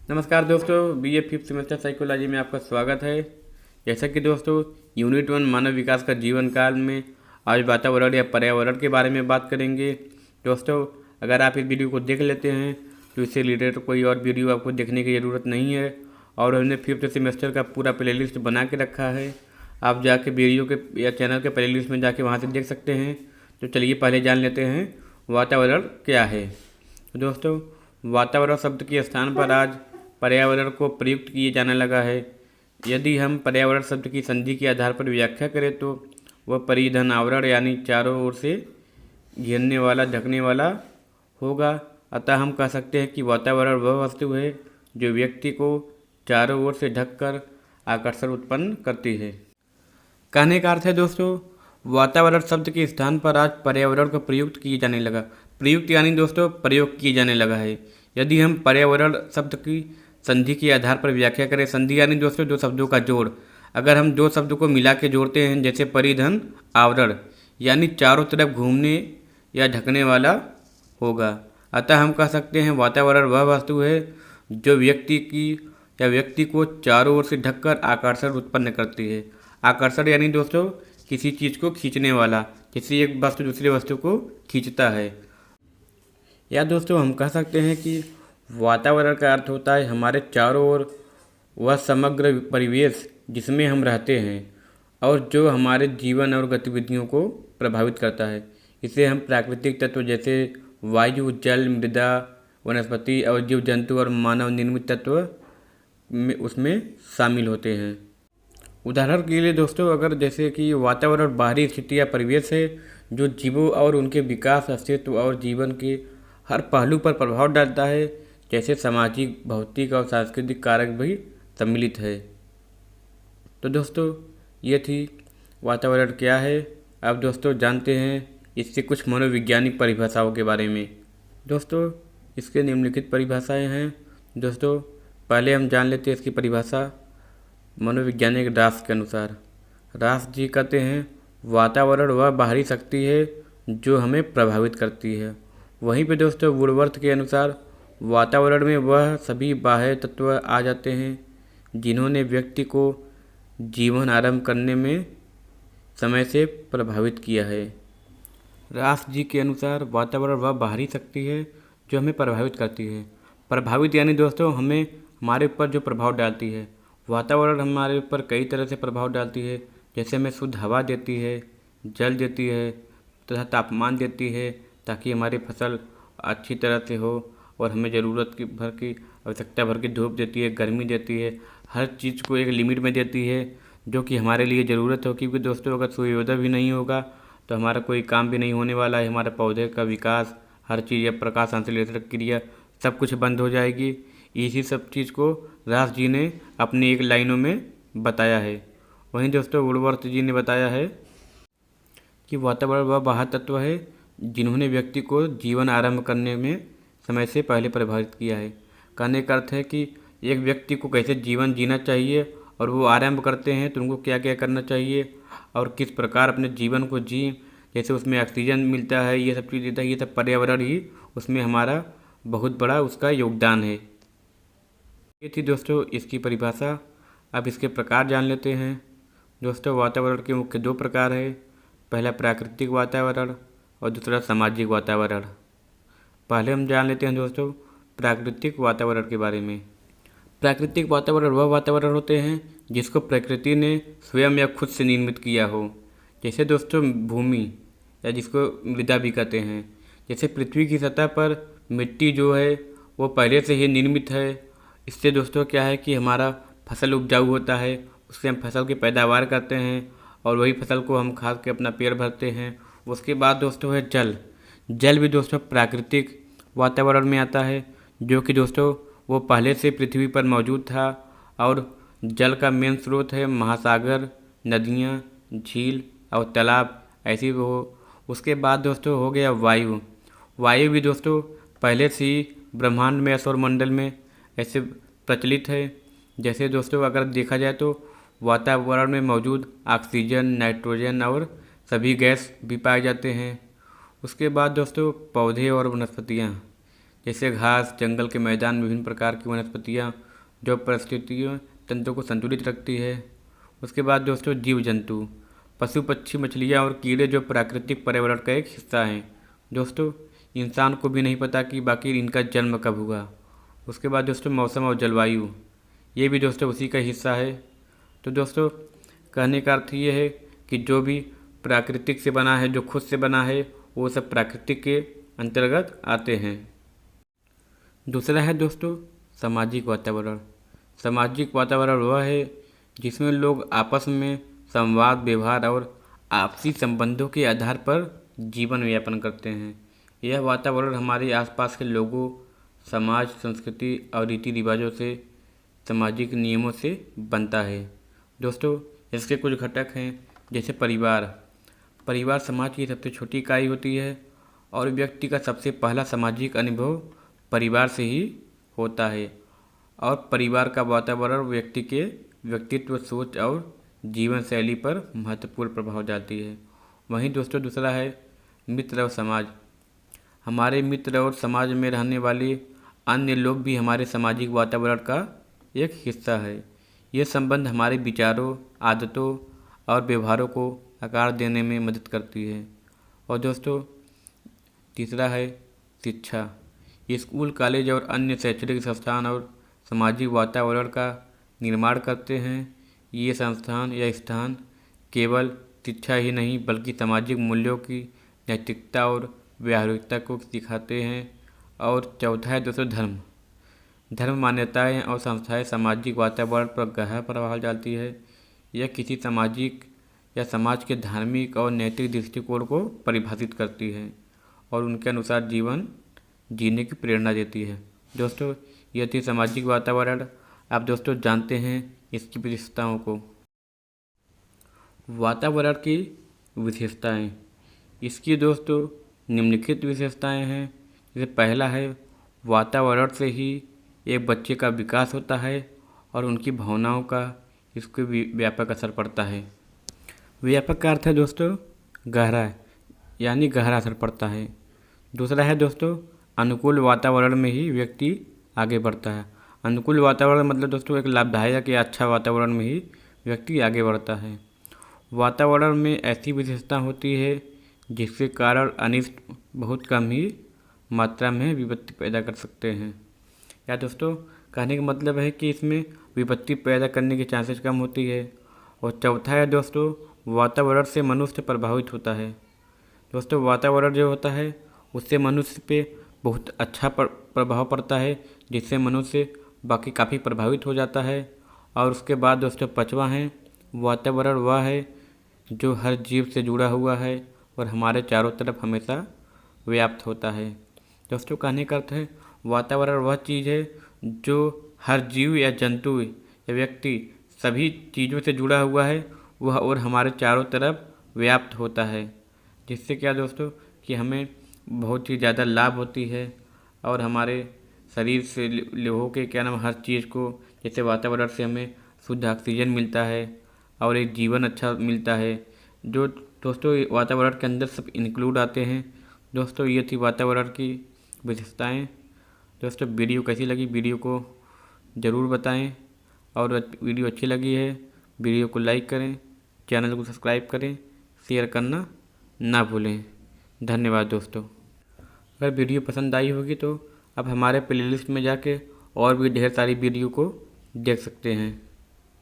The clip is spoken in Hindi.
नमस्कार दोस्तों, बीए फिफ्थ सेमेस्टर साइकोलॉजी में आपका स्वागत है। जैसा कि दोस्तों यूनिट 1 मानव विकास का जीवन काल में आज वातावरण या पर्यावरण के बारे में बात करेंगे। दोस्तों, अगर आप इस वीडियो को देख लेते हैं तो इससे रिलेटेड कोई और वीडियो आपको देखने की ज़रूरत नहीं है और हमने फिफ्थ सेमेस्टर का पूरा प्लेलिस्ट बना के रखा है। आप जाके वीडियो के या चैनल के प्लेलिस्ट में जाके वहाँ से देख सकते हैं। तो चलिए पहले जान लेते हैं वातावरण क्या है। दोस्तों, वातावरण शब्द के स्थान पर आज पर्यावरण को प्रयुक्त किए जाने लगा है। यदि हम पर्यावरण शब्द की संधि के आधार पर व्याख्या करें तो वह परिधन आवरण यानी चारों ओर से घेरने वाला, ढकने वाला होगा। अतः हम कह सकते हैं कि वातावरण वह वस्तु है जो व्यक्ति को चारों ओर से ढककर आकर्षण उत्पन्न करती है। कहने का अर्थ है दोस्तों, वातावरण शब्द के स्थान पर आज पर्यावरण को प्रयुक्त किए जाने लगा। प्रयुक्त यानी दोस्तों प्रयोग किए जाने लगा है। यदि हम पर्यावरण शब्द की संधि के आधार पर व्याख्या करें, संधि यानी दोस्तों दो शब्दों का जोड़। अगर हम दो शब्दों को मिला के जोड़ते हैं, जैसे परिधन आवरण यानी चारों तरफ घूमने या ढकने वाला होगा। अतः हम कह सकते हैं वातावरण वह वस्तु है जो व्यक्ति को चारों ओर से ढककर आकर्षण उत्पन्न करती है। आकर्षण यानी दोस्तों किसी चीज़ को खींचने वाला, किसी एक वस्तु दूसरी वस्तु को खींचता है। या दोस्तों हम कह सकते हैं कि वातावरण का अर्थ होता है हमारे चारों ओर वह समग्र परिवेश जिसमें हम रहते हैं और जो हमारे जीवन और गतिविधियों को प्रभावित करता है। इसे हम प्राकृतिक तत्व जैसे वायु, जल, मृदा, वनस्पति और जीव जंतु और मानव निर्मित तत्व में उसमें शामिल होते हैं। उदाहरण के लिए दोस्तों, अगर जैसे कि वातावरण बाहरी स्थिति या परिवेश है जो जीवों और उनके विकास, अस्तित्व और जीवन के हर पहलू पर प्रभाव डालता है, जैसे सामाजिक, भौतिक और सांस्कृतिक कारक भी सम्मिलित है। तो दोस्तों ये थी वातावरण क्या है। अब दोस्तों जानते हैं इससे कुछ मनोवैज्ञानिक परिभाषाओं के बारे में। दोस्तों इसके निम्नलिखित परिभाषाएं हैं। दोस्तों पहले हम जान लेते हैं इसकी परिभाषा मनोवैज्ञानिक रास के अनुसार। रास जी कहते हैं वातावरण वह बाहरी शक्ति है जो हमें प्रभावित करती है। वहीं पे दोस्तों वुडवर्थ के अनुसार वातावरण में वह सभी बाह्य तत्व आ जाते हैं जिन्होंने व्यक्ति को जीवन आरंभ करने में समय से प्रभावित किया है। रास जी के अनुसार वातावरण वह बाहरी शक्ति है जो हमें प्रभावित करती है। प्रभावित यानी दोस्तों हमारे ऊपर जो प्रभाव डालती है। वातावरण हमारे ऊपर कई तरह से प्रभाव डालती है, जैसे हमें शुद्ध हवा देती है, जल देती है तथा तापमान देती है ताकि हमारी फसल अच्छी तरह से हो, और हमें ज़रूरत की आवश्यकता भर की धूप देती है, गर्मी देती है, हर चीज़ को एक लिमिट में देती है जो कि हमारे लिए ज़रूरत हो। क्योंकि दोस्तों अगर सूर्योदय भी नहीं होगा तो हमारा कोई काम भी नहीं होने वाला है। हमारे पौधे का विकास, हर चीज़ या प्रकाश संश्लेषण क्रिया सब कुछ बंद हो जाएगी। इसी सब चीज़ को रास जी ने अपनी एक लाइनों में बताया है। वहीं दोस्तों वुडवर्थ जी ने बताया है कि वातावरण वह बाह्य तत्व है जिन्होंने व्यक्ति को जीवन आरंभ करने में समय से पहले प्रभावित किया है। कहने का अर्थ है कि एक व्यक्ति को कैसे जीवन जीना चाहिए और वो आरंभ करते हैं तो उनको क्या क्या करना चाहिए और किस प्रकार अपने जीवन को जिए, जैसे उसमें ऑक्सीजन मिलता है, ये सब चीज़ देता है, ये सब पर्यावरण ही उसमें हमारा बहुत बड़ा उसका योगदान है। ये थी दोस्तों इसकी परिभाषा। अब इसके प्रकार जान लेते हैं। दोस्तों वातावरण के मुख्य दो प्रकार है। पहला प्राकृतिक वातावरण और दूसरा सामाजिक वातावरण। पहले हम जान लेते हैं दोस्तों प्राकृतिक वातावरण के बारे में। प्राकृतिक वातावरण वह वातावरण होते हैं जिसको प्रकृति ने स्वयं या खुद से निर्मित किया हो। जैसे दोस्तों भूमि या जिसको मृदा भी कहते हैं। जैसे पृथ्वी की सतह पर मिट्टी जो है वो पहले से ही निर्मित है। इससे दोस्तों क्या है कि हमारा फसल उपजाऊ होता है, उससे हम फसल की पैदावार करते हैं और वही फसल को हम खा के अपना पेट भरते हैं। उसके बाद दोस्तों है जल। जल भी दोस्तों प्राकृतिक वातावरण में आता है, जो कि दोस्तों वो पहले से पृथ्वी पर मौजूद था और जल का मेन स्रोत है महासागर, नदियाँ, झील और तालाब ऐसी वो। उसके बाद दोस्तों हो गया वायु। वायु भी दोस्तों पहले से ही ब्रह्मांड में, सौरमंडल में ऐसे प्रचलित है। जैसे दोस्तों अगर देखा जाए तो वातावरण में मौजूद ऑक्सीजन, नाइट्रोजन और सभी गैस भी पाए जाते हैं। उसके बाद दोस्तों पौधे और वनस्पतियाँ, जैसे घास, जंगल के मैदान, विभिन्न प्रकार की वनस्पतियाँ जो पारिस्थितिकीय तंत्र को संतुलित रखती है। उसके बाद दोस्तों जीव जंतु, पशु पक्षी, मछलियाँ और कीड़े जो प्राकृतिक पर्यावरण का एक हिस्सा हैं। दोस्तों इंसान को भी नहीं पता कि बाकी इनका जन्म कब हुआ। उसके बाद दोस्तों मौसम और जलवायु, ये भी दोस्तों उसी का हिस्सा है। तो दोस्तों कहने का अर्थ ये है कि जो भी प्राकृतिक से बना है, जो खुद से बना है, वो सब प्राकृतिक के अंतर्गत आते हैं। दूसरा है दोस्तों सामाजिक वातावरण। सामाजिक वातावरण वह है जिसमें लोग आपस में संवाद, व्यवहार और आपसी संबंधों के आधार पर जीवन यापन करते हैं। यह वातावरण हमारे आसपास के लोगों, समाज, संस्कृति और रीति रिवाजों से, सामाजिक नियमों से बनता है। दोस्तों इसके कुछ घटक हैं जैसे परिवार। परिवार समाज की सबसे छोटी इकाई होती है और व्यक्ति का सबसे पहला सामाजिक अनुभव परिवार से ही होता है। और परिवार का वातावरण व्यक्ति के व्यक्तित्व, सोच और जीवन शैली पर महत्वपूर्ण प्रभाव डालती है। वहीं दोस्तों दूसरा है मित्र और समाज। हमारे मित्र और समाज में रहने वाले अन्य लोग भी हमारे सामाजिक वातावरण का एक हिस्सा है। ये संबंध हमारे विचारों, आदतों और व्यवहारों को आकार देने में मदद करती है। और दोस्तों तीसरा है शिक्षा। स्कूल, कॉलेज और अन्य शैक्षणिक संस्थान और सामाजिक वातावरण का निर्माण करते हैं। ये संस्थान या स्थान केवल शिक्षा ही नहीं बल्कि सामाजिक मूल्यों की, नैतिकता और व्यावहारिकता को सिखाते हैं। और चौथा है दोस्तों धर्म। धर्म, मान्यताएं और संस्थाएं सामाजिक वातावरण पर गहरा प्रभाव डालती है। यह किसी सामाजिक या समाज के धार्मिक और नैतिक दृष्टिकोण को परिभाषित करती है और उनके अनुसार जीवन जीने की प्रेरणा देती है। दोस्तों यह थी सामाजिक वातावरण। आप दोस्तों जानते हैं इसकी विशेषताओं को। वातावरण की विशेषताएं, इसकी दोस्तों निम्नलिखित विशेषताएं हैं। जैसे पहला है वातावरण से ही एक बच्चे का विकास होता है और उनकी भावनाओं का इसके व्यापक असर पड़ता है। व्यापक का अर्थ है दोस्तों गहरा, यानी गहरा असर पड़ता है। दूसरा है दोस्तों अनुकूल वातावरण में ही व्यक्ति आगे बढ़ता है। अनुकूल वातावरण मतलब दोस्तों एक लाभदायक या अच्छा वातावरण में ही व्यक्ति आगे बढ़ता है। वातावरण में ऐसी विशेषता होती है जिसके कारण अनिष्ट बहुत कम ही मात्रा में विपत्ति पैदा कर सकते हैं। या दोस्तों कहने का मतलब है कि इसमें विपत्ति पैदा करने की चांसेस कम होती है। और चौथा है दोस्तों वातावरण से मनुष्य प्रभावित होता है। दोस्तों वातावरण जो होता है उससे मनुष्य पे बहुत अच्छा प्रभाव पड़ता है, जिससे मनुष्य बाकी काफ़ी प्रभावित हो जाता है। और उसके बाद दोस्तों पांचवा है वातावरण वह है जो हर जीव से जुड़ा हुआ है और हमारे चारों तरफ हमेशा व्याप्त होता है। दोस्तों कहने का अर्थ है वातावरण वह चीज़ है जो हर जीव या जंतु या व्यक्ति सभी चीज़ों से जुड़ा हुआ है वह और हमारे चारों तरफ व्याप्त होता है, जिससे क्या दोस्तों कि हमें बहुत ही ज़्यादा लाभ होती है और हमारे शरीर से हो के क्या नाम हर चीज़ को, जैसे वातावरण से हमें शुद्ध ऑक्सीजन मिलता है और एक जीवन अच्छा मिलता है, जो दोस्तों वातावरण के अंदर सब इंक्लूड आते हैं। दोस्तों ये थी वातावरण की विशेषताएं। दोस्तों वीडियो कैसी लगी वीडियो को ज़रूर बताएं और वीडियो अच्छी लगी है वीडियो को लाइक करें, चैनल को सब्सक्राइब करें, शेयर करना ना भूलें। धन्यवाद दोस्तों। अगर वीडियो पसंद आई होगी तो आप हमारे प्लेलिस्ट में जाके और भी ढेर सारी वीडियो को देख सकते हैं।